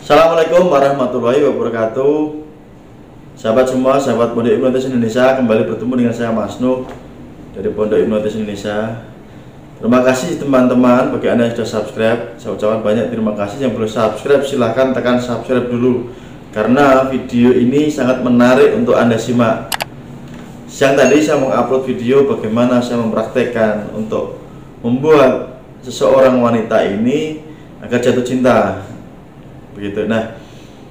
Assalamualaikum warahmatullahi wabarakatuh. Sahabat semua, sahabat Pondok Hipnotis Indonesia, kembali bertemu dengan saya Mas Nuh dari Pondok Hipnotis Indonesia. Terima kasih teman-teman bagi Anda yang sudah subscribe. Saya ucapkan banyak terima kasih. Yang belum subscribe silahkan tekan subscribe dulu, karena video ini sangat menarik untuk Anda simak. Siang tadi saya mengupload video bagaimana saya mempraktekkan untuk membuat seseorang wanita ini agar jatuh cinta, begitu. Nah,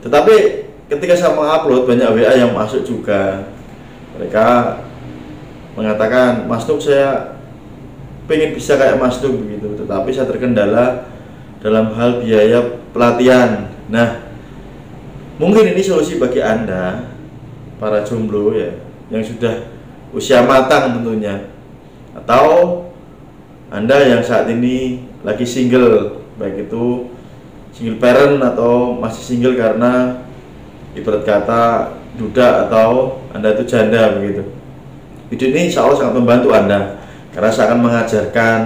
tetapi ketika saya mengupload, banyak WA yang masuk juga. Mereka mengatakan, Mas Nuh, saya pengen bisa kayak Mas Nuh begitu, tetapi saya terkendala dalam hal biaya pelatihan. Nah, mungkin ini solusi bagi Anda para jomblo ya, yang sudah usia matang tentunya, atau Anda yang saat ini lagi single, baik itu single parent atau masih single karena ibarat kata duda, atau Anda itu janda begitu. Video ini insya Allah sangat membantu Anda, karena saya akan mengajarkan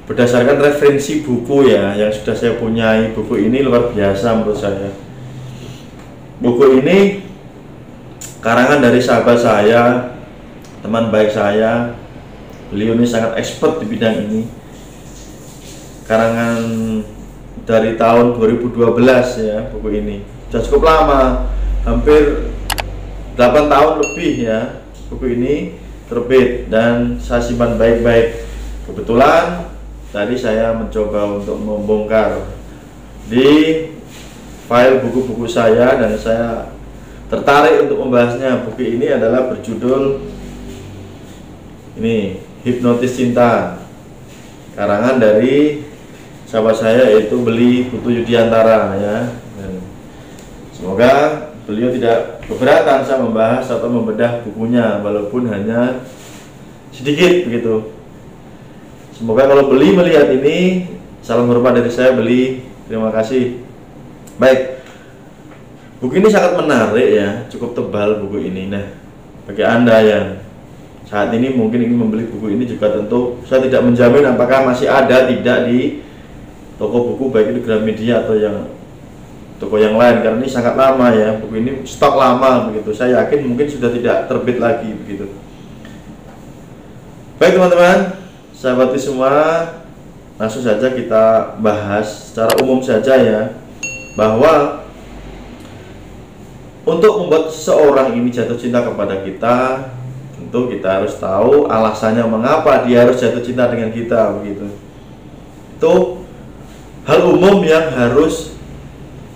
berdasarkan referensi buku ya yang sudah saya punyai. Buku ini luar biasa menurut saya. Buku ini karangan dari sahabat saya, teman baik saya. Beliau ini sangat expert di bidang ini. Karangan dari tahun 2012 ya, buku ini sudah cukup lama, hampir 8 tahun lebih ya buku ini terbit, dan saya simpan baik-baik. Kebetulan tadi saya mencoba untuk membongkar di file buku-buku saya, dan saya tertarik untuk membahasnya. Buku ini adalah berjudul ini, Hipnotis Cinta, karangan dari sahabat saya, yaitu Beli Putu Yudiantara ya. Dan semoga beliau tidak keberatan saya membahas atau membedah bukunya, walaupun hanya sedikit begitu. Semoga kalau Beli melihat ini, salam hormat dari saya Beli, terima kasih. Baik, buku ini sangat menarik ya, cukup tebal buku ini. Nah, bagi Anda yang saat ini mungkin ingin membeli buku ini juga, tentu saya tidak menjamin apakah masih ada tidak di toko buku, baik itu Gramedia atau yang toko yang lain, karena ini sangat lama ya, buku ini stok lama begitu. Saya yakin mungkin sudah tidak terbit lagi begitu. Baik teman-teman, sahabat semua, langsung saja kita bahas secara umum saja ya, bahwa untuk membuat seseorang ini jatuh cinta kepada kita, tentu kita harus tahu alasannya mengapa dia harus jatuh cinta dengan kita begitu. Itu hal umum yang harus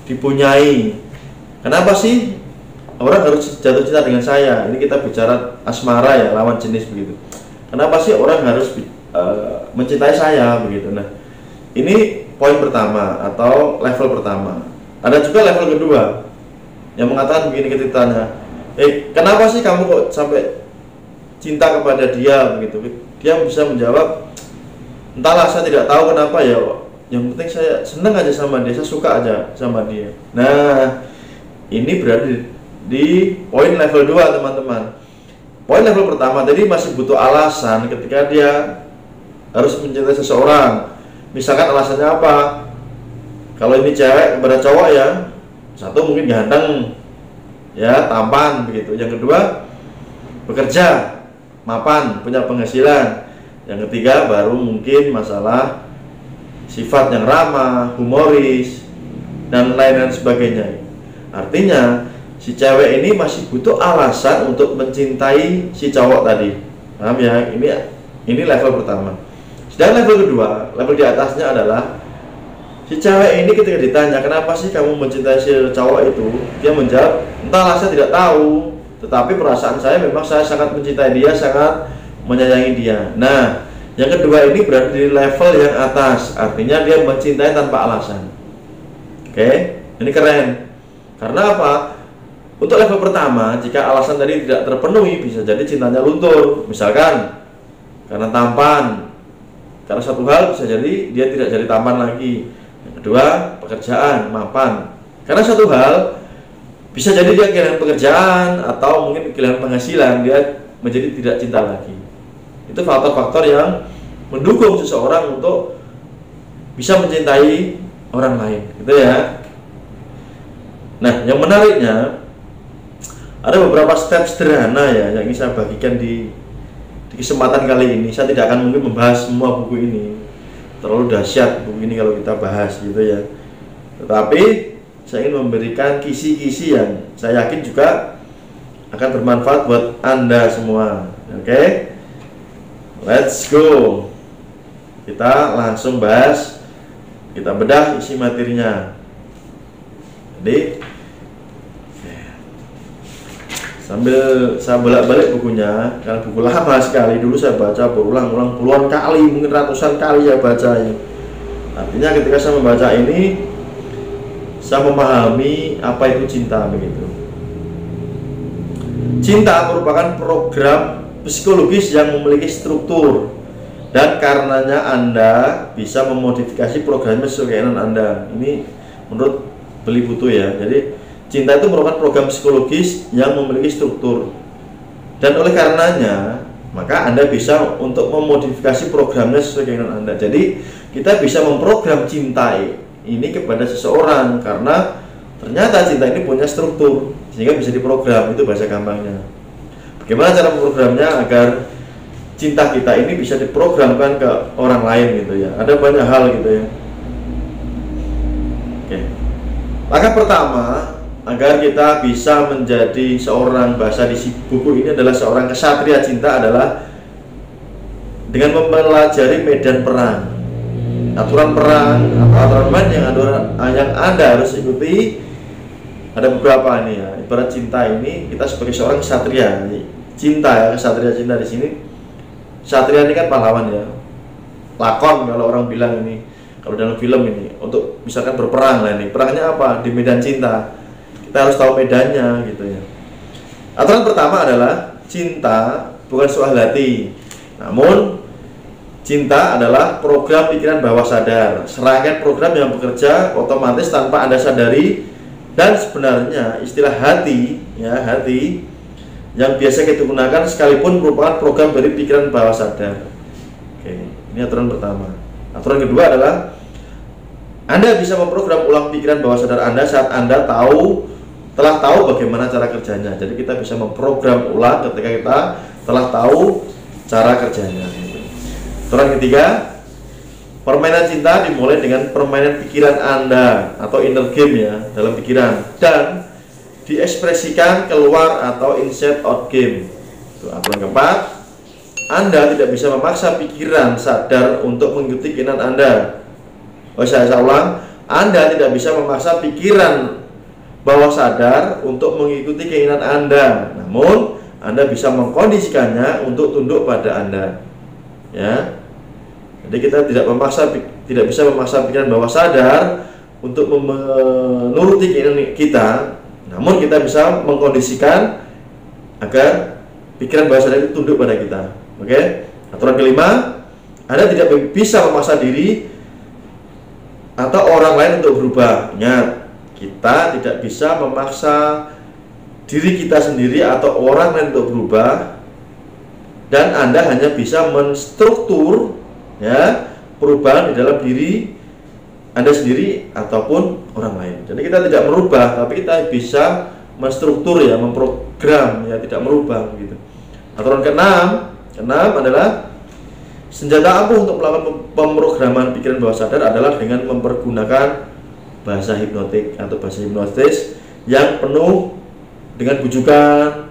dipunyai. Kenapa sih orang harus jatuh cinta dengan saya? Ini kita bicara asmara ya, lawan jenis begitu. Kenapa sih orang harus mencintai saya begitu? Nah, ini poin pertama atau level pertama. Ada juga level kedua yang mengatakan begini ketika ditanya, kenapa sih kamu kok sampai cinta kepada dia begitu? Dia bisa menjawab, entahlah, saya tidak tahu kenapa ya, yang penting saya senang aja sama dia, saya suka aja sama dia. Nah, ini berada di poin level 2 teman-teman. Poin level pertama tadi masih butuh alasan ketika dia harus mencintai seseorang. Misalkan alasannya apa? Kalau ini cewek kepada cowok ya, satu mungkin ganteng ya, tampan begitu. Yang kedua bekerja, mapan, punya penghasilan. Yang ketiga baru mungkin masalah sifat yang ramah, humoris, dan lain-lain sebagainya. Artinya si cewek ini masih butuh alasan untuk mencintai si cowok tadi. Paham ya? Ini level pertama. Sedangkan level kedua, level di atasnya adalah si cewek ini ketika ditanya, kenapa sih kamu mencintai si cowok itu, dia menjawab, entahlah, saya tidak tahu, tetapi perasaan saya memang saya sangat mencintai dia, sangat menyayangi dia. Nah, yang kedua ini berada di level yang atas, artinya dia mencintai tanpa alasan. Oke, ini keren. Karena apa? Untuk level pertama, jika alasan tadi tidak terpenuhi, bisa jadi cintanya luntur. Misalkan karena tampan, karena satu hal bisa jadi dia tidak jadi tampan lagi. Yang kedua, pekerjaan, mapan. Karena satu hal bisa jadi dia kehilangan pekerjaan atau mungkin kehilangan penghasilan, dia menjadi tidak cinta lagi. Itu faktor-faktor yang mendukung seseorang untuk bisa mencintai orang lain, gitu ya. Nah, yang menariknya ada beberapa step sederhana ya yang ingin saya bagikan di kesempatan kali ini. Saya tidak akan mungkin membahas semua buku ini, terlalu dahsyat buku ini kalau kita bahas gitu ya. Tetapi saya ingin memberikan kisi-kisi yang saya yakin juga akan bermanfaat buat Anda semua. Oke? Let's go. Kita langsung bahas, kita bedah isi materinya. Jadi sambil saya bolak-balik bukunya, karena buku lama sekali, dulu saya baca berulang-ulang puluhan kali, mungkin ratusan kali saya baca ya. Artinya ketika saya membaca ini, saya memahami apa itu cinta begitu. Cinta merupakan program psikologis yang memiliki struktur, dan karenanya Anda bisa memodifikasi programnya sesuai keinginan Anda. Ini menurut Beli Butuh ya. Jadi cinta itu merupakan program psikologis yang memiliki struktur, dan oleh karenanya maka Anda bisa untuk memodifikasi programnya sesuai keinginan Anda. Jadi kita bisa memprogram cinta ini kepada seseorang karena ternyata cinta ini punya struktur sehingga bisa diprogram. Itu bahasa gampangnya. Bagaimana cara memprogramnya agar cinta kita ini bisa diprogramkan ke orang lain gitu ya. Ada banyak hal gitu ya. Oke. Maka pertama, agar kita bisa menjadi seorang, bahasa di buku ini adalah seorang kesatria cinta, adalah dengan mempelajari medan perang, aturan perang atau aturan main yang Anda harus ikuti. Ada beberapa ini ya. Ibarat cinta ini, kita sebagai seorang kesatria cinta ya, kesatria cinta di sini. Kesatria ini kan pahlawan ya, lakon kalau orang bilang ini. Kalau dalam film ini, untuk misalkan berperang lah ini, perangnya apa? Di medan cinta. Kita harus tahu medannya gitu ya. Aturan pertama adalah cinta bukan soal hati, namun cinta adalah program pikiran bawah sadar, serangkaian program yang bekerja otomatis tanpa Anda sadari. Dan sebenarnya istilah hati ya, hati yang biasa kita gunakan sekalipun merupakan program dari pikiran bawah sadar. Oke, ini aturan pertama. Aturan kedua adalah Anda bisa memprogram ulang pikiran bawah sadar Anda saat Anda telah tahu bagaimana cara kerjanya. Jadi kita bisa memprogram ulang ketika kita telah tahu cara kerjanya. Aturan ketiga, permainan cinta dimulai dengan permainan pikiran Anda atau inner game ya, dalam pikiran, dan diekspresikan keluar atau inside out game. Itu aturan keempat, Anda tidak bisa memaksa pikiran sadar untuk mengikuti keinginan Anda. Saya ulang, Anda tidak bisa memaksa pikiran bawah sadar untuk mengikuti keinginan Anda, namun Anda bisa mengkondisikannya untuk tunduk pada Anda. Ya, jadi kita tidak bisa memaksa pikiran bawah sadar untuk menuruti keinginan kita, namun kita bisa mengkondisikan agar pikiran bawah sadar itu tunduk pada kita. Oke. Aturan kelima, Anda tidak bisa memaksa diri atau orang lain untuk berubah. Ingat, kita tidak bisa memaksa diri kita sendiri atau orang lain untuk berubah, dan Anda hanya bisa menstruktur ya perubahan di dalam diri Anda sendiri ataupun orang lain. Jadi kita tidak merubah, tapi kita bisa menstruktur ya, memprogram ya, tidak merubah gitu. Aturan keenam adalah senjata ampuh untuk melakukan pemrograman pikiran bawah sadar adalah dengan mempergunakan bahasa hipnotik atau bahasa hipnotis yang penuh dengan bujukan,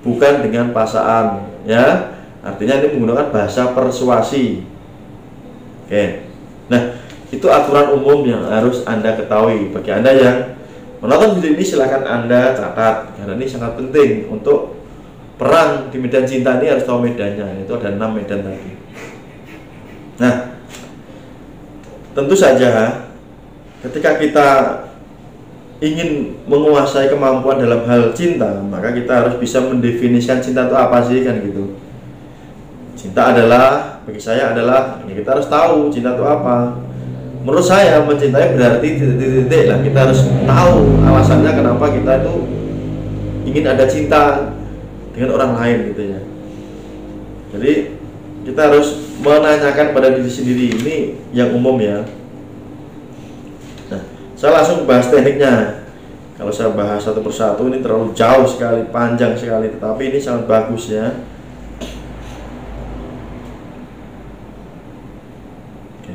bukan dengan paksaan ya. Artinya ini menggunakan bahasa persuasi. Oke. Nah, itu aturan umum yang harus Anda ketahui. Bagi Anda yang menonton video ini, silakan Anda catat karena ini sangat penting. Untuk perang di medan cinta ini harus tahu medannya. Itu ada 6 medan tadi. Nah, tentu saja ketika kita ingin menguasai kemampuan dalam hal cinta, maka kita harus bisa mendefinisikan cinta itu apa sih kan gitu. Cinta adalah, bagi saya adalah, ya kita harus tahu cinta itu apa. Menurut saya mencintai berarti titik-titik lah. Kita harus tahu alasannya kenapa kita itu ingin ada cinta dengan orang lain gitu ya. Jadi kita harus menanyakan pada diri sendiri, ini yang umum ya. Nah, saya langsung bahas tekniknya. Kalau saya bahas satu persatu ini terlalu jauh sekali, panjang sekali, tetapi ini sangat bagus ya. Oke.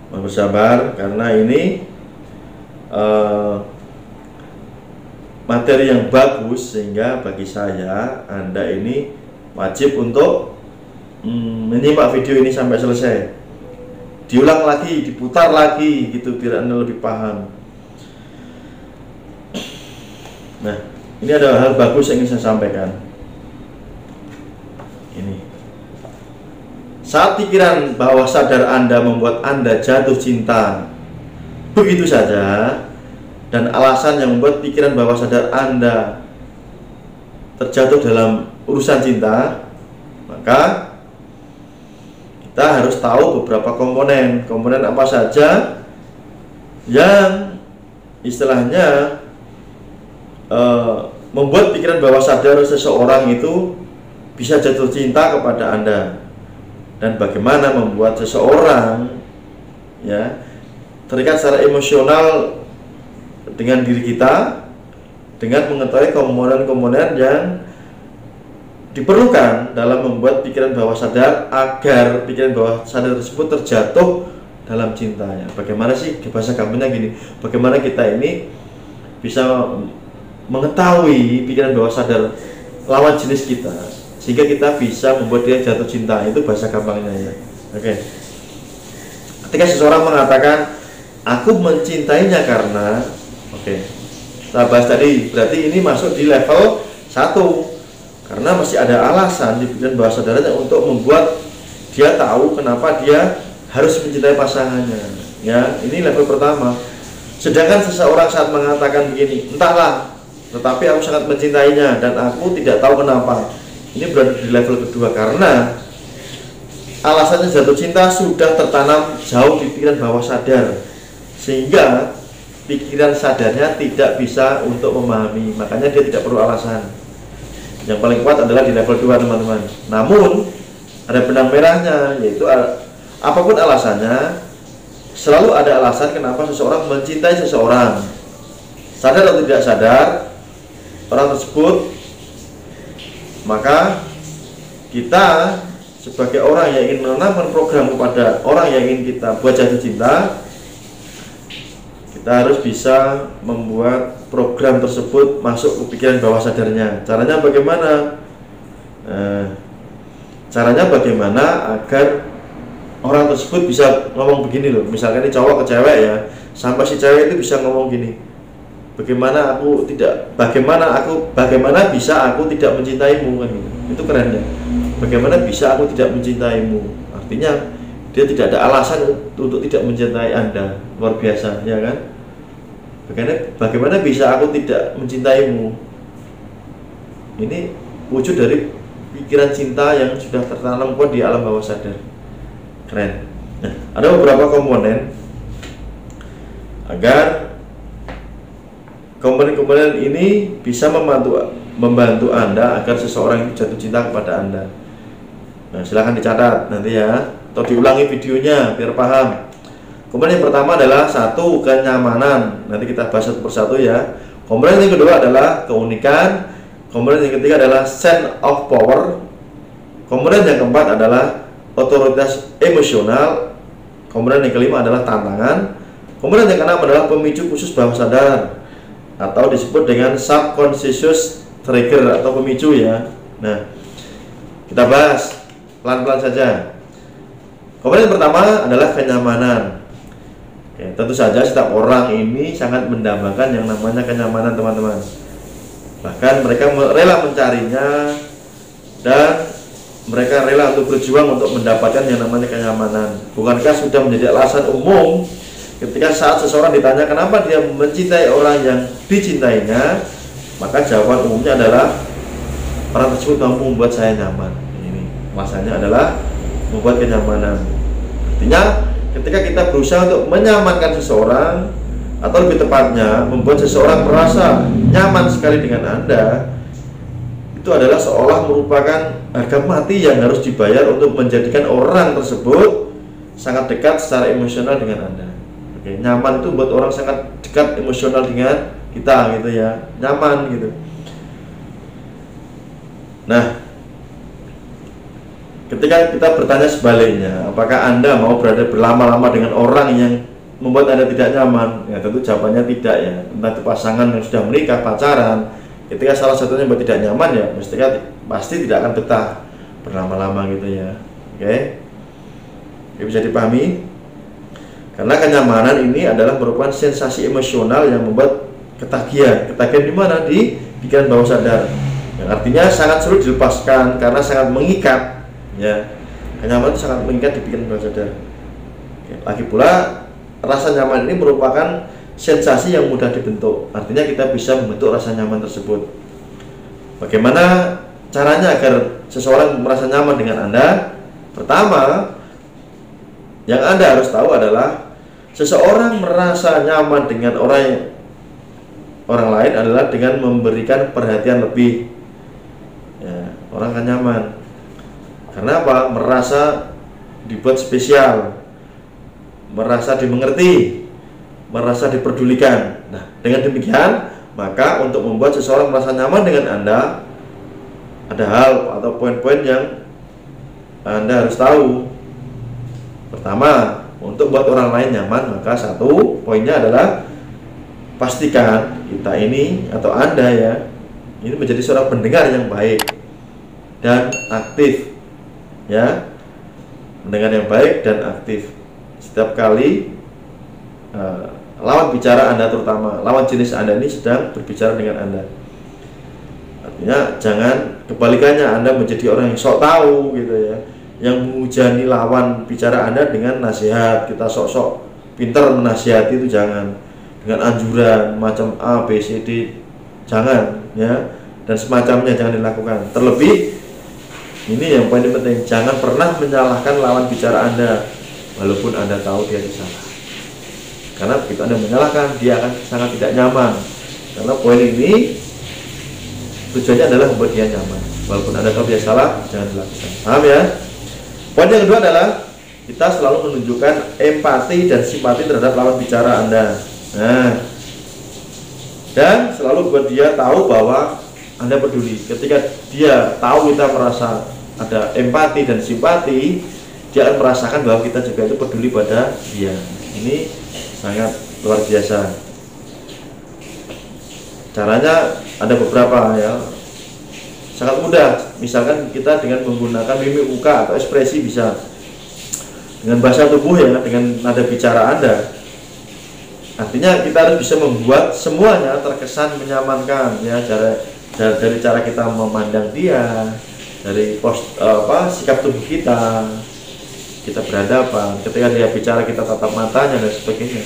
Mohon bersabar karena ini materi yang bagus, sehingga bagi saya Anda ini wajib untuk menyimak video ini sampai selesai, diulang lagi, diputar lagi gitu, biar Anda lebih paham. Nah, ini ada hal bagus yang ingin saya sampaikan. Ini, saat pikiran bawah sadar Anda membuat Anda jatuh cinta begitu saja, dan alasan yang membuat pikiran bawah sadar Anda terjatuh dalam urusan cinta, maka kita harus tahu beberapa komponen apa saja yang istilahnya membuat pikiran bawah sadar seseorang itu bisa jatuh cinta kepada Anda, dan bagaimana membuat seseorang ya terikat secara emosional dengan diri kita, dengan mengetahui komponen-komponen yang diperlukan dalam membuat pikiran bawah sadar agar pikiran bawah sadar tersebut terjatuh dalam cintanya. Bagaimana sih, bahasa gampangnya gini, bagaimana kita ini bisa mengetahui pikiran bawah sadar lawan jenis kita sehingga kita bisa membuat dia jatuh cinta. Itu bahasa gampangnya ya. Oke. Ketika seseorang mengatakan aku mencintainya karena, kita bahas tadi, berarti ini masuk di level 1 karena masih ada alasan di pikiran bawah sadarnya untuk membuat dia tahu kenapa dia harus mencintai pasangannya ya. Ini level pertama. Sedangkan seseorang saat mengatakan begini, entahlah, tetapi aku sangat mencintainya dan aku tidak tahu kenapa, ini berada di level kedua karena alasannya jatuh cinta sudah tertanam jauh di pikiran bawah sadar, sehingga pikiran sadarnya tidak bisa untuk memahami, makanya dia tidak perlu alasan. Yang paling kuat adalah di level 2 teman-teman. Namun ada benang merahnya, yaitu apapun alasannya selalu ada alasan kenapa seseorang mencintai seseorang. Sadar atau tidak sadar orang tersebut, maka kita sebagai orang yang ingin menanamkan program kepada orang yang ingin kita buat jatuh cinta, kita harus bisa membuat program tersebut masuk ke pikiran bawah sadarnya. Caranya bagaimana? Caranya bagaimana agar orang tersebut bisa ngomong begini loh, misalkan ini cowok ke cewek ya, sampai si cewek itu bisa ngomong gini, bagaimana bisa aku tidak mencintaimu, kan gitu. Itu keren ya. Bagaimana bisa aku tidak mencintaimu? Artinya dia tidak ada alasan untuk tidak mencintai Anda. Luar biasa, ya kan? Bagaimana bisa aku tidak mencintaimu? Ini wujud dari pikiran cinta yang sudah tertanam kuat di alam bawah sadar. Keren. Nah, ada beberapa komponen agar komponen-komponen ini bisa membantu Anda agar seseorang itu jatuh cinta kepada Anda. Nah, silahkan dicatat nanti ya, atau diulangi videonya biar paham. Komponen yang pertama adalah 1, kenyamanan. Nanti kita bahas satu persatu ya. Komponen yang kedua adalah keunikan. Komponen yang ketiga adalah sense of power. Komponen yang keempat adalah otoritas emosional. Komponen yang kelima adalah tantangan. Komponen yang keenam adalah pemicu khusus bawah sadar, atau disebut dengan subconscious trigger atau pemicu ya. Nah, kita bahas pelan-pelan saja. Komponen pertama adalah kenyamanan. Tentu saja setiap orang ini sangat mendambakan yang namanya kenyamanan teman-teman. Bahkan mereka rela mencarinya dan mereka rela untuk berjuang untuk mendapatkan yang namanya kenyamanan. Bukankah sudah menjadi alasan umum ketika saat seseorang ditanya kenapa dia mencintai orang yang dicintainya, maka jawaban umumnya adalah orang tersebut mampu membuat saya nyaman. Ini alasannya adalah membuat kenyamanan. Artinya ketika kita berusaha untuk menyamankan seseorang, atau lebih tepatnya membuat seseorang merasa nyaman sekali dengan Anda, itu adalah seolah merupakan harga mati yang harus dibayar untuk menjadikan orang tersebut sangat dekat secara emosional dengan Anda. Nyaman itu buat orang sangat dekat emosional dengan kita gitu ya, nyaman gitu. Nah, ketika kita bertanya sebaliknya, apakah Anda mau berada berlama-lama dengan orang yang membuat Anda tidak nyaman? Ya tentu jawabannya tidak ya. Entah itu pasangan yang sudah menikah, pacaran, ketika salah satunya membuat tidak nyaman ya pasti tidak akan betah berlama-lama gitu ya. Oke? Bisa dipahami? Karena kenyamanan ini adalah merupakan sensasi emosional yang membuat ketagihan. Ketagihan di mana? Di pikiran bawah sadar. Yang artinya sangat sulit dilepaskan karena sangat mengikat. Ya, kenyamanan itu sangat mengikat di pikiran bawah sadar. Oke. Lagi pula rasa nyaman ini merupakan sensasi yang mudah dibentuk. Artinya kita bisa membentuk rasa nyaman tersebut. Bagaimana caranya agar seseorang merasa nyaman dengan Anda? Pertama, yang Anda harus tahu adalah seseorang merasa nyaman dengan orang lain adalah dengan memberikan perhatian lebih. Ya, orang akan nyaman. Karena apa? Merasa dibuat spesial, merasa dimengerti, merasa diperdulikan. Nah, dengan demikian, maka untuk membuat seseorang merasa nyaman dengan Anda, ada hal atau poin-poin yang Anda harus tahu. Pertama, untuk buat orang lain nyaman, maka satu poinnya adalah pastikan kita ini atau Anda ya, ini menjadi seorang pendengar yang baik dan aktif ya, mendengar yang baik dan aktif. Setiap kali lawan bicara Anda, terutama lawan jenis Anda ini sedang berbicara dengan Anda, artinya jangan kebalikannya, Anda menjadi orang yang sok tahu gitu ya, yang menghujani lawan bicara Anda dengan nasihat. Kita sok-sok pintar menasihati, itu jangan. Dengan anjuran macam A, B, C, D, jangan ya, dan semacamnya jangan dilakukan. Terlebih ini yang paling penting, jangan pernah menyalahkan lawan bicara Anda walaupun Anda tahu dia salah. Karena begitu Anda menyalahkan, dia akan sangat tidak nyaman. Karena poin ini tujuannya adalah membuat dia nyaman. Walaupun Anda tahu dia salah, jangan dilakukan. Paham ya? Poin yang kedua adalah kita selalu menunjukkan empati dan simpati terhadap lawan bicara Anda. Nah, dan selalu buat dia tahu bahwa Anda peduli. Ketika dia tahu kita merasa ada empati dan simpati, dia akan merasakan bahwa kita juga itu peduli pada dia. Ini sangat luar biasa. Caranya ada beberapa ya, sangat mudah. Misalkan kita dengan menggunakan mimik muka atau ekspresi bisa, dengan bahasa tubuh ya, dengan nada bicara Anda. Artinya kita harus bisa membuat semuanya terkesan menyamankan ya, dari cara kita memandang dia, dari sikap tubuh kita berhadapan, ketika dia bicara kita tatap matanya dan sebagainya.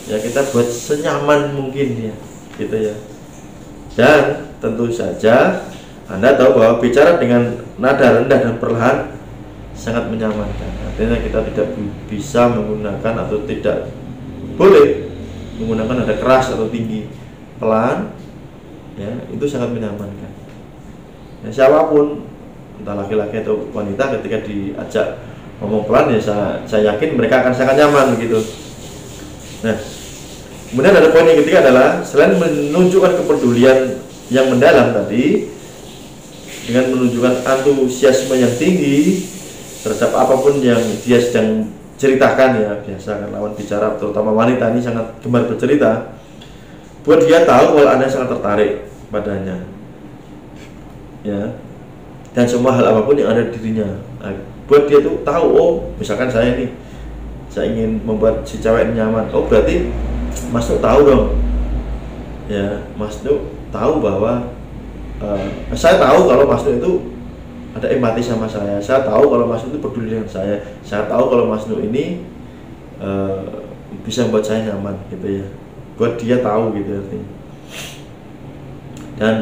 Ya, kita buat senyaman mungkin ya, gitu ya. Dan tentu saja Anda tahu bahwa bicara dengan nada rendah dan perlahan sangat menyamankan. Artinya kita tidak bisa menggunakan atau tidak boleh menggunakan nada keras atau tinggi, pelan ya, itu sangat menyamankan ya. Siapapun, entah laki-laki atau wanita, ketika diajak ngomong pelan ya, saya yakin mereka akan sangat nyaman begitu. Nah, kemudian ada poin yang ketiga adalah selain menunjukkan kepedulian yang mendalam tadi, dengan menunjukkan antusiasme yang tinggi terhadap apapun yang dia sedang ceritakan ya. Biasa kan lawan bicara, terutama wanita ini sangat gemar bercerita, buat dia tahu kalau Anda sangat tertarik padanya ya, dan semua hal apapun yang ada di dirinya. Nah, buat dia tuh tahu, oh misalkan saya ingin membuat si cewek nyaman, oh berarti Mas Nuk tahu dong ya, Mas Nuk tahu bahwa saya tahu kalau Mas Nuk itu ada empati sama saya tahu kalau Mas Nuk itu peduli dengan saya tahu kalau Mas Nuk ini bisa membuat saya nyaman gitu ya, buat dia tahu gitu artinya. Dan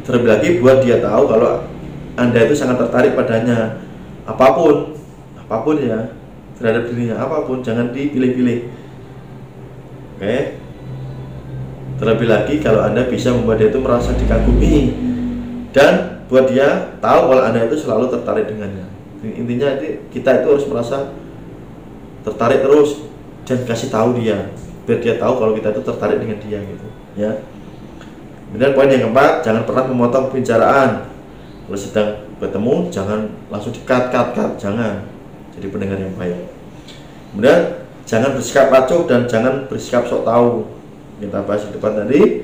terlebih lagi buat dia tahu kalau Anda itu sangat tertarik padanya, apapun ya, terhadap dirinya, apapun, jangan dipilih-pilih. Oke. Terlebih lagi kalau Anda bisa membuat dia itu merasa dikagumi, dan buat dia tahu kalau Anda itu selalu tertarik dengannya. Intinya kita itu harus merasa tertarik terus dan kasih tahu dia biar dia tahu kalau kita itu tertarik dengan dia gitu ya. Kemudian poin yang keempat, jangan pernah memotong pembicaraan. Kalau sedang bertemu jangan langsung cut, jangan. Jadi pendengar yang baik. Kemudian jangan bersikap acuh dan jangan bersikap sok tahu. Kita bahas di depan tadi,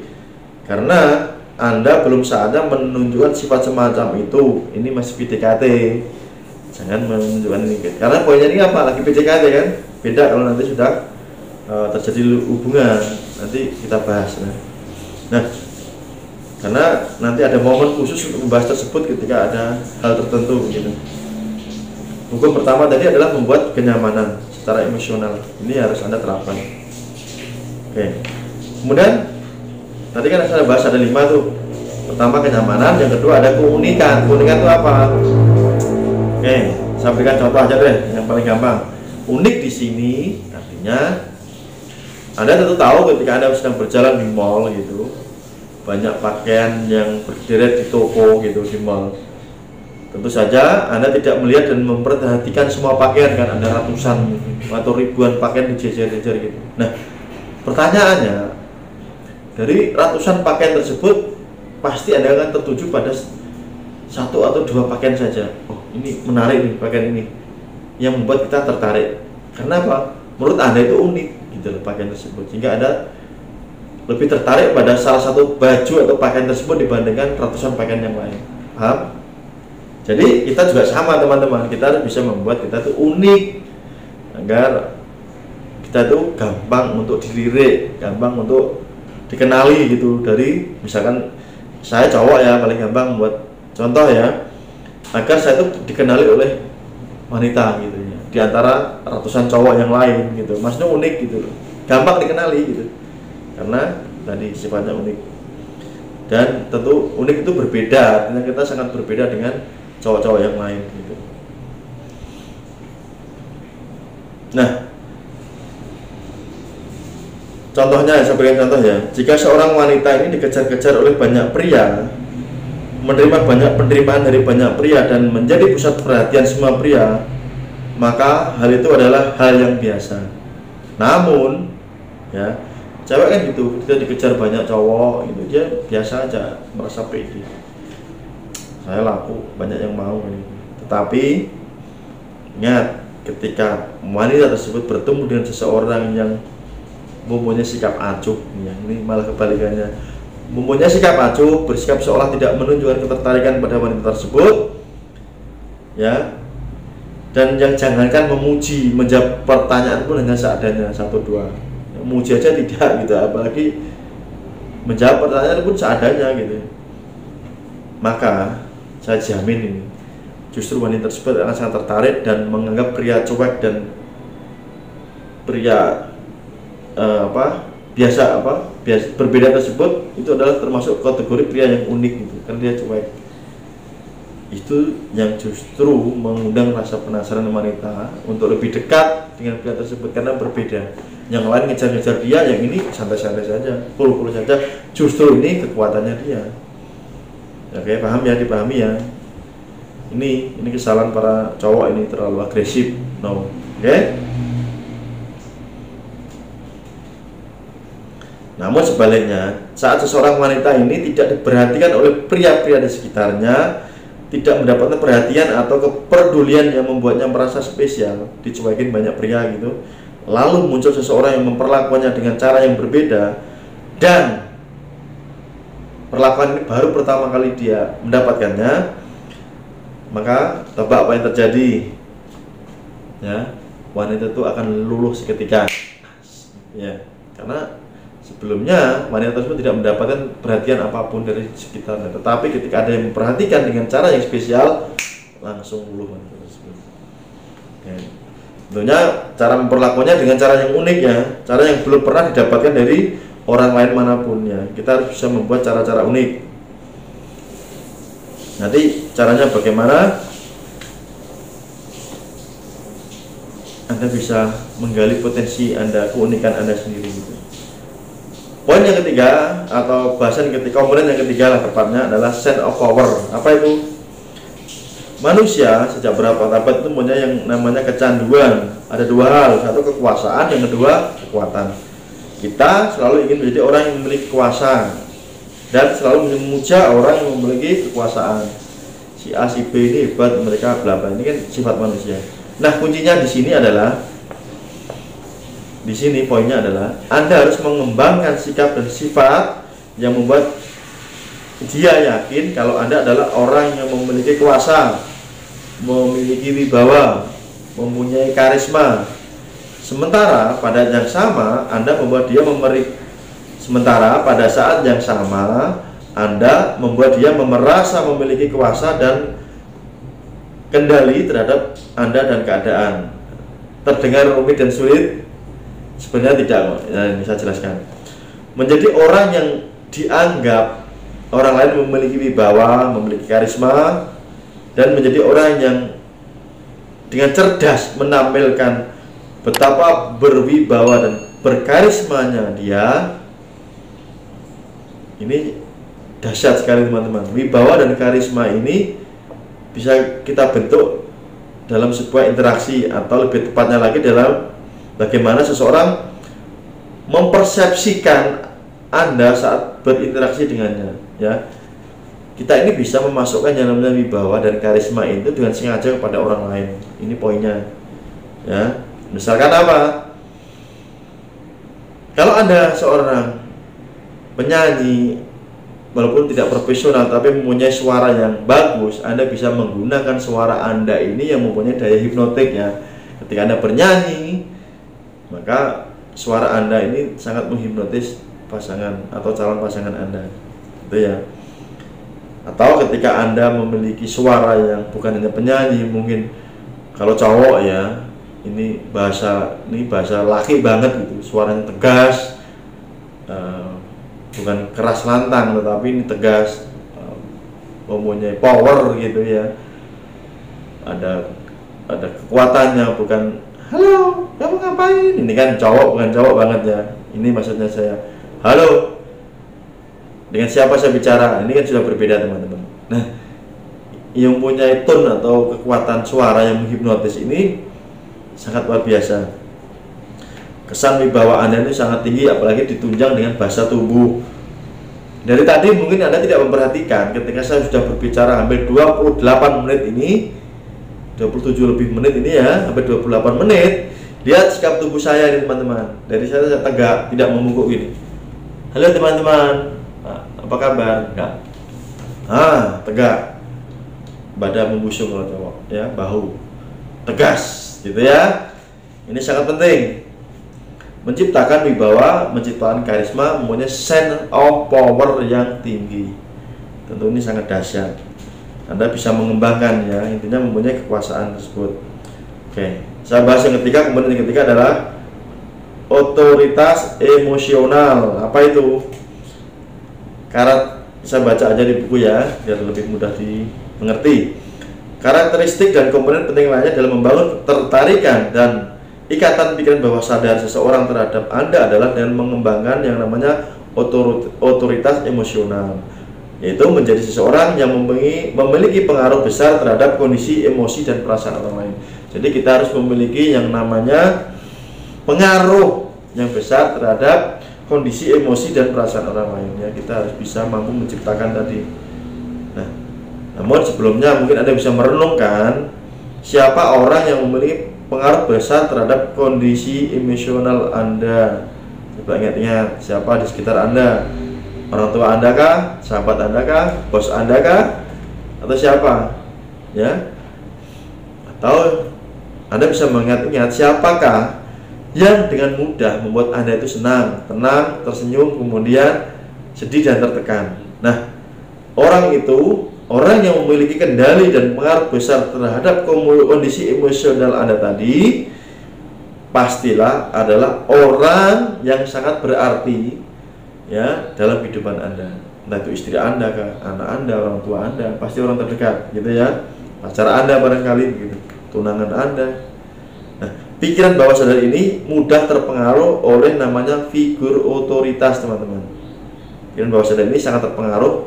karena Anda belum saatnya menunjukkan sifat semacam itu. Ini masih PDKT. Jangan menunjukkan ini. Karena poinnya ini apa? Lagi PDKT kan? Beda kalau nanti sudah terjadi hubungan. Nanti kita bahas. Nah, karena nanti ada momen khusus untuk membahas tersebut ketika ada hal tertentu gitu. Hukum pertama tadi adalah membuat kenyamanan secara emosional. Ini harus Anda terapkan. Oke. Kemudian tadi kan saya bahas ada 5 tuh. Pertama kenyamanan, yang kedua ada keunikan. Keunikan itu apa? Oke, saya berikan contoh aja deh, yang paling gampang. Unik di sini artinya Anda tentu tahu ketika Anda sedang berjalan di mall gitu, banyak pakaian yang berderet di toko gitu di mall. Tentu saja Anda tidak melihat dan memperhatikan semua pakaian kan, ada ratusan atau ribuan pakaian dijejer-jejer gitu. Nah, pertanyaannya, dari ratusan pakaian tersebut pasti Anda akan tertuju pada 1 atau 2 pakaian saja. Oh, ini menarik nih pakaian ini, yang membuat kita tertarik. Karena apa? Menurut Anda itu unik gitu loh pakaian tersebut, sehingga Anda lebih tertarik pada salah satu baju atau pakaian tersebut dibandingkan ratusan pakaian yang lain. Paham? Jadi kita juga sama teman-teman, kita harus bisa membuat kita tuh unik agar kita tuh gampang untuk dilirik, gampang untuk dikenali gitu. Dari misalkan saya cowok ya, paling gampang buat contoh ya, agar saya tuh dikenali oleh wanita gitu ya, di antara ratusan cowok yang lain gitu. Maksudnya unik gitu loh, gampang dikenali gitu, karena tadi sifatnya unik. Dan tentu unik itu berbeda, artinya kita sangat berbeda dengan cowok-cowok yang lain gitu. Nah, contohnya saya berikan contoh ya, jika seorang wanita ini dikejar-kejar oleh banyak pria, menerima banyak penerimaan dari banyak pria dan menjadi pusat perhatian semua pria, maka hal itu adalah hal yang biasa. Namun ya, cewek kan gitu, dia dikejar banyak cowok gitu, dia biasa aja, merasa pede, saya laku, banyak yang mau gitu. Tetapi ingat, ketika wanita tersebut bertemu dengan seseorang yang mempunyai sikap acuh ya, ini malah kebalikannya, mempunyai sikap acuh, bersikap seolah tidak menunjukkan ketertarikan pada wanita tersebut ya, dan yang jangankan memuji, menjawab pertanyaan pun hanya seadanya 1-2, memuji aja tidak gitu, apalagi menjawab pertanyaan pun seadanya gitu. Maka saya jamin ini justru wanita tersebut akan sangat tertarik dan menganggap pria cuek dan pria biasa berbeda tersebut itu adalah termasuk kategori pria yang unik gitu, karena dia cuek. Itu yang justru mengundang rasa penasaran wanita untuk lebih dekat dengan pria tersebut karena berbeda. Yang lain ngejar-ngejar dia, yang ini santai-santai saja, cool saja. Justru ini kekuatannya dia. Oke, paham ya, dipahami ya. Ini kesalahan para cowok, ini terlalu agresif. No. Oke. Namun sebaliknya, saat seseorang wanita ini tidak diperhatikan oleh pria-pria di sekitarnya, tidak mendapatkan perhatian atau kepedulian yang membuatnya merasa spesial, dicuekin banyak pria gitu, lalu muncul seseorang yang memperlakukannya dengan cara yang berbeda, dan perlakuan ini baru pertama kali dia mendapatkannya, maka tebak apa yang terjadi ya, wanita itu akan luluh seketika ya, karena sebelumnya wanita tersebut tidak mendapatkan perhatian apapun dari sekitarnya, tetapi ketika ada yang memperhatikan dengan cara yang spesial, langsung luluh wanita tersebut ya. Tentunya cara memperlakukannya dengan cara yang unik ya, cara yang belum pernah didapatkan dari orang lain manapun ya. Kita harus bisa membuat cara-cara unik. Nanti caranya bagaimana? Anda bisa menggali potensi Anda, keunikan Anda sendiri gitu. Poin yang ketiga atau bahasan komponen yang ketiga lah tepatnya adalah sense of power. Apa itu? Manusia sejak berapa abad itu punya yang namanya kecanduan. Ada 2 hal, satu kekuasaan, yang kedua kekuatan. Kita selalu ingin menjadi orang yang memiliki kuasa dan selalu memuja orang yang memiliki kekuasaan. Si A, si B ini hebat, mereka bla bla. Ini kan sifat manusia. Nah, kuncinya di sini adalah, di sini poinnya adalah Anda harus mengembangkan sikap dan sifat yang membuat dia yakin kalau Anda adalah orang yang memiliki kuasa, memiliki wibawa, mempunyai karisma. Sementara pada yang sama Anda membuat dia sementara pada saat yang sama Anda membuat dia merasa memiliki kuasa dan kendali terhadap Anda dan keadaan. Terdengar rumit dan sulit? Sebenarnya tidak. Nah, ini saya jelaskan. Menjadi orang yang dianggap orang lain memiliki wibawa, memiliki karisma, dan menjadi orang yang dengan cerdas menampilkan betapa berwibawa dan berkarismanya dia. Ini dahsyat sekali teman-teman. Wibawa dan karisma ini bisa kita bentuk dalam sebuah interaksi, atau lebih tepatnya lagi dalam bagaimana seseorang mempersepsikan Anda saat berinteraksi dengannya, ya. Kita ini bisa memasukkan yang namanya wibawa dan karisma itu dengan sengaja kepada orang lain. Ini poinnya, ya. Misalkan apa? Kalau Anda seorang penyanyi, walaupun tidak profesional tapi mempunyai suara yang bagus, Anda bisa menggunakan suara Anda ini yang mempunyai daya hipnotik, ya. Ketika Anda bernyanyi, maka suara Anda ini sangat menghipnotis pasangan atau calon pasangan Anda, gitu ya. Atau ketika Anda memiliki suara yang bukan hanya penyanyi, mungkin kalau cowok, ya, ini bahasa laki banget gitu, suaranya tegas, bukan keras lantang, tetapi ini tegas, mempunyai power gitu ya. Ada kekuatannya, bukan halo kamu ngapain, ini kan cowok, bukan cowok banget ya. Ini maksudnya saya, halo, dengan siapa saya bicara, ini kan sudah berbeda teman-teman. Nah, yang punya tone atau kekuatan suara yang menghipnotis ini sangat luar biasa. Kesan wibawa Anda ini sangat tinggi, apalagi ditunjang dengan bahasa tubuh. Dari tadi mungkin Anda tidak memperhatikan, ketika saya sudah berbicara hampir 28 menit ini, 27 lebih menit ini ya, hampir 28 menit. Lihat sikap tubuh saya ini teman-teman. Dari saya tegak, tidak membungkuk gini. Halo teman-teman, apa kabar? Enggak. Tegak. Badan membusung kalau cowok, ya, bahu tegas, gitu ya. Ini sangat penting. Menciptakan wibawa, menciptakan karisma, mempunyai sense of power yang tinggi. Tentu ini sangat dahsyat. Anda bisa mengembangkan, ya, intinya mempunyai kekuasaan tersebut. Oke, saya bahas yang ketiga. Kemudian yang ketiga adalah otoritas emosional. Apa itu? Saya baca aja di buku ya, biar lebih mudah dimengerti. Karakteristik dan komponen penting lainnya dalam membangun ketertarikan dan ikatan pikiran bawah sadar seseorang terhadap Anda adalah dengan mengembangkan yang namanya otoritas emosional, yaitu menjadi seseorang yang memiliki pengaruh besar terhadap kondisi emosi dan perasaan orang lain. Jadi kita harus memiliki yang namanya pengaruh yang besar terhadap kondisi emosi dan perasaan orang lain, ya. Kita harus bisa mampu menciptakan tadi. Nah, namun sebelumnya mungkin Anda bisa merenungkan siapa orang yang memiliki pengaruh besar terhadap kondisi emosional Anda. Coba ingat-ingat, siapa di sekitar Anda? Orang tua Anda kah? Sahabat Anda kah? Bos Anda kah? Atau siapa? Ya. Atau Anda bisa mengingat-ingat siapakah yang dengan mudah membuat Anda itu senang, tenang, tersenyum, kemudian sedih dan tertekan. Nah, orang itu, orang yang memiliki kendali dan pengaruh besar terhadap kondisi emosional Anda tadi, pastilah adalah orang yang sangat berarti, ya, dalam kehidupan Anda. Entah itu istri Anda kah, anak Anda, orang tua Anda, pasti orang terdekat, gitu ya. Pacar Anda barangkali begitu, tunangan Anda. Nah, pikiran bawah sadar ini mudah terpengaruh oleh namanya figur otoritas, teman-teman. Pikiran bawah sadar ini sangat terpengaruh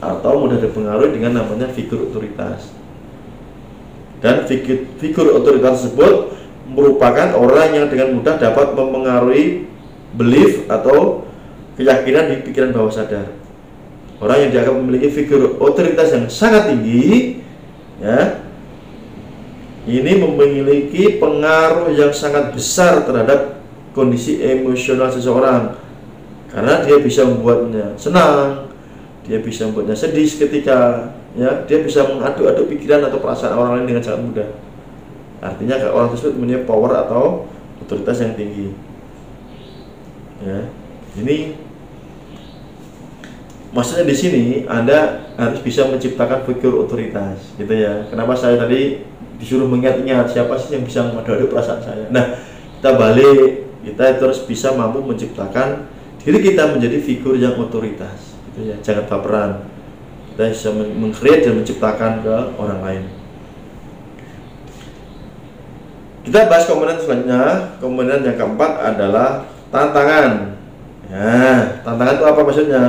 atau mudah dipengaruhi dengan namanya figur otoritas. Dan figur otoritas tersebut merupakan orang yang dengan mudah dapat mempengaruhi belief atau keyakinan di pikiran bawah sadar. Orang yang dianggap memiliki figur otoritas yang sangat tinggi, ya, ini memiliki pengaruh yang sangat besar terhadap kondisi emosional seseorang, karena dia bisa membuatnya senang, dia bisa membuatnya sedih seketika, ya, dia bisa mengaduk-aduk pikiran atau perasaan orang lain dengan sangat mudah. Artinya orang tersebut mempunyai power atau otoritas yang tinggi. Ya, ini maksudnya di sini Anda harus bisa menciptakan figur otoritas, gitu ya. Kenapa saya tadi disuruh mengingat-ingat siapa sih yang bisa mengaduk perasaan saya. Nah, kita balik, kita terus bisa mampu menciptakan diri kita menjadi figur yang otoritas, gitu ya. Jangan baperan. Kita bisa meng-create dan menciptakan ke orang lain. Kita bahas komponen selanjutnya. Komponen yang keempat adalah tantangan. Ya, tantangan itu apa maksudnya?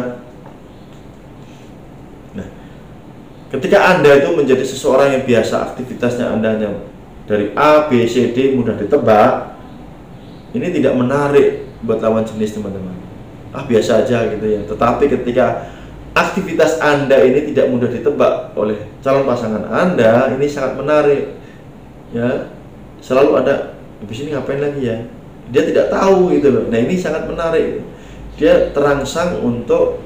Ketika Anda itu menjadi seseorang yang biasa aktivitasnya Anda hanya dari A, B, C, D mudah ditebak, ini tidak menarik buat lawan jenis, teman-teman. Biasa aja gitu ya. Tetapi ketika aktivitas Anda ini tidak mudah ditebak oleh calon pasangan Anda, ini sangat menarik. Ya, selalu ada, habis ini ngapain lagi ya? Dia tidak tahu gitu loh. Nah, ini sangat menarik. Dia terangsang untuk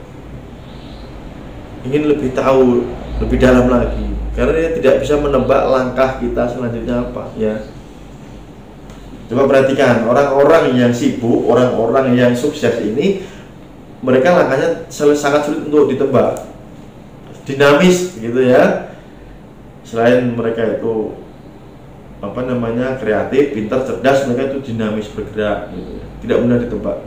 ingin lebih tahu lebih dalam lagi, karena dia tidak bisa menebak langkah kita selanjutnya apa, ya. Coba perhatikan orang-orang yang sibuk, orang-orang yang sukses ini, mereka langkahnya sangat sulit untuk ditebak, dinamis gitu ya. Selain mereka itu kreatif, pintar, cerdas, mereka itu dinamis bergerak gitu, tidak mudah ditebak.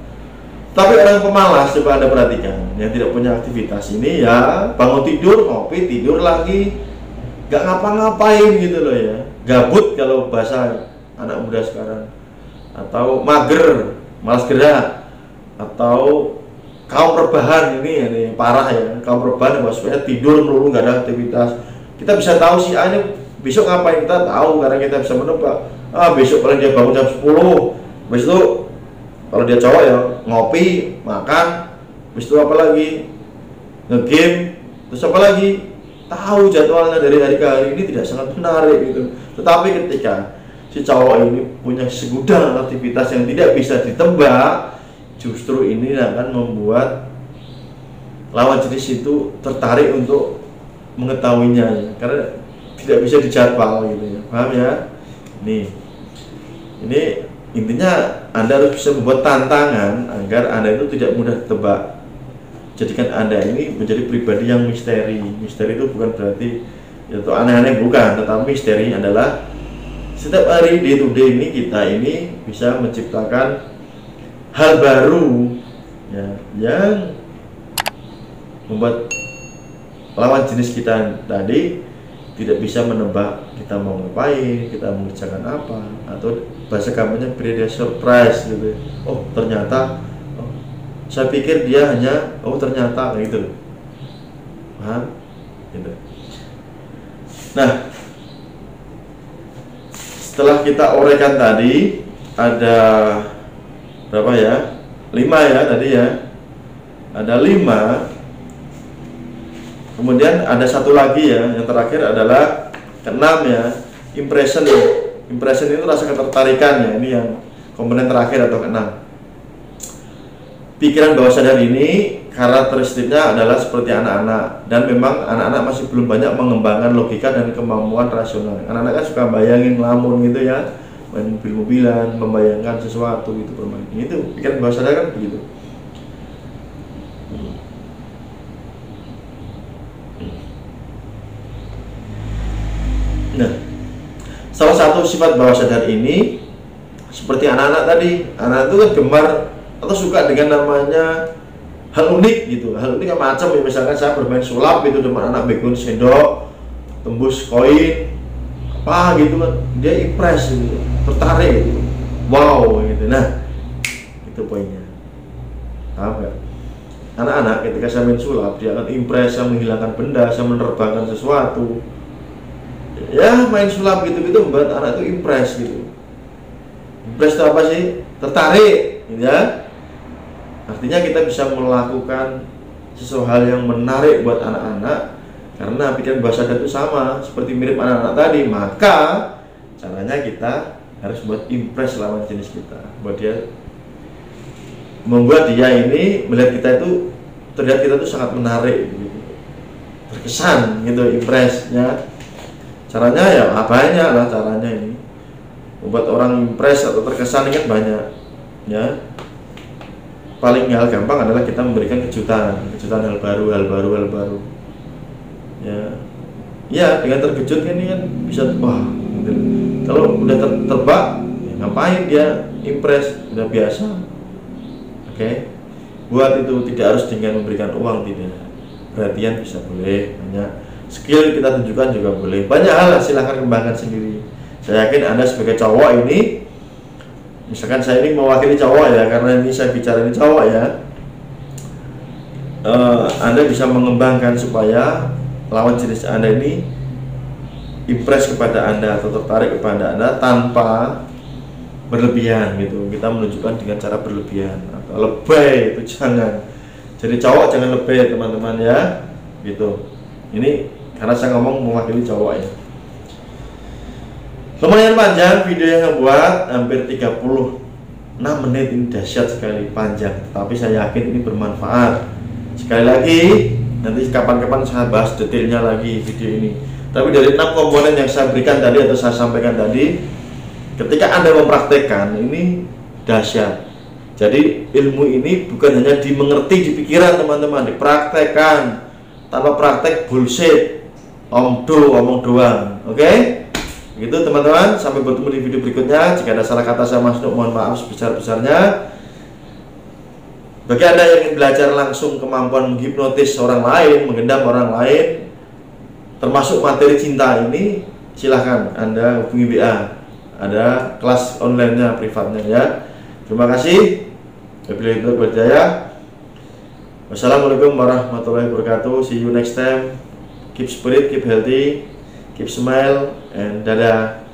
Tapi orang pemalas, coba Anda perhatikan, yang tidak punya aktivitas ini ya bangun tidur, ngopi, tidur lagi, gak ngapa-ngapain gitu loh ya, gabut kalau bahasa anak muda sekarang, atau mager, malas gerak, atau kaum rebahan ini parah ya, kaum rebahan maksudnya tidur melulu, gak ada aktivitas. Kita bisa tahu si A ini besok ngapain, kita tahu karena kita bisa menebak. Besok paling dia bangun jam 10, besok itu kalau dia cowok ya ngopi, makan, habis itu apa lagi? Nge-game, terus apa lagi? Tahu jadwalnya dari hari ke hari. Ini tidak sangat menarik gitu. Tetapi ketika si cowok ini punya segudang aktivitas yang tidak bisa ditebak, justru ini akan membuat lawan jenis itu tertarik untuk mengetahuinya ya. Karena tidak bisa dijadwal gitu ya. Paham ya? Ini intinya Anda harus bisa membuat tantangan agar Anda itu tidak mudah ditebak. Jadikan Anda ini menjadi pribadi yang misteri. Misteri itu bukan berarti itu aneh-aneh, bukan, tetapi misteri adalah setiap hari day to day ini kita ini bisa menciptakan hal baru ya, yang membuat lawan jenis kita tadi tidak bisa menebak kita mau ngapain, kita mengerjakan apa, atau bahasa gampangnya beri dia surprise gitu. Ternyata saya pikir dia hanya ternyata kayak gitu. Paham? Gitu. Nah, setelah kita uraikan tadi ada berapa ya? 5 ya tadi ya. Ada 5. Kemudian ada satu lagi ya, yang terakhir adalah ke-6 ya, impression. Impression itu rasa ketertarikan ya, ini yang komponen terakhir atau ke-6. Pikiran bawah sadar ini karakteristiknya adalah seperti anak-anak, dan memang anak-anak masih belum banyak mengembangkan logika dan kemampuan rasional. Anak-anak kan suka bayangin ngelamun gitu ya, main mobil-mobilan, membayangkan sesuatu gitu, bermain. Itu pikiran bawah sadar kan begitu. Nah, salah satu sifat bawah sadar ini seperti anak-anak tadi, anak itu kan gemar atau suka dengan namanya hal unik gitu. Hal unik macam ya, misalkan saya bermain sulap gitu dengan anak begon sendok, tembus koin apa gitu kan, dia impress gitu, tertarik gitu, wow gitu. Nah, itu poinnya. Apa ya? Anak-anak ketika saya main sulap, dia akan impress, saya menghilangkan benda, saya menerbangkan sesuatu. Ya, main sulap gitu-gitu membuat anak itu impress gitu. Impress itu apa sih? Tertarik gitu ya. Artinya kita bisa melakukan sesuatu hal yang menarik buat anak-anak karena pikiran bawah sadar itu sama, seperti mirip anak-anak tadi. Maka caranya kita harus buat impress lawan jenis kita, membuat dia ini melihat kita itu, terlihat kita itu sangat menarik gitu, terkesan gitu, impressnya. Caranya ya banyak lah caranya ini, membuat orang impress atau terkesan ini kan banyak ya. Paling hal gampang adalah kita memberikan kejutan hal baru ya dengan terkejut ini kan bisa wah gitu. Kalau udah terbak ya ngapain dia impress, udah biasa. Oke. Buat itu tidak harus dengan memberikan uang, tidak, perhatian bisa boleh, banyak skill kita tunjukkan juga boleh, banyak hal, silahkan kembangkan sendiri. Saya yakin Anda sebagai cowok ini, misalkan saya ini mewakili cowok ya, karena ini saya bicara ini cowok ya, Anda bisa mengembangkan supaya lawan jenis Anda ini impress kepada Anda atau tertarik kepada Anda tanpa berlebihan gitu. Kita menunjukkan dengan cara berlebihan atau lebay, itu jangan. Jadi cowok jangan lebay teman-teman ya, gitu. Ini karena saya ngomong mewakili cowok ya. Lumayan panjang video yang buat, hampir 36 menit, ini dahsyat sekali panjang, tapi saya yakin ini bermanfaat. Sekali lagi, nanti kapan-kapan saya bahas detailnya lagi video ini. Tapi dari 6 komponen yang saya berikan tadi atau saya sampaikan tadi, ketika Anda mempraktekkan ini dahsyat. Jadi ilmu ini bukan hanya dimengerti di pikiran teman-teman, dipraktekkan. Tanpa praktek bullshit, omong doang. Oke? Begitu teman-teman, sampai bertemu di video berikutnya. Jika ada salah kata saya Mas Nuk, mohon maaf sebesar-besarnya. Bagi Anda yang ingin belajar langsung kemampuan menghipnotis orang lain, menggendam orang lain, termasuk materi cinta ini, silahkan Anda hubungi WA. Ada kelas online-nya, privatnya ya. Terima kasih. Wabillahi taufiq wal hidayah. Wassalamualaikum warahmatullahi wabarakatuh. See you next time. Keep spirit, keep healthy, keep smile, and dadah.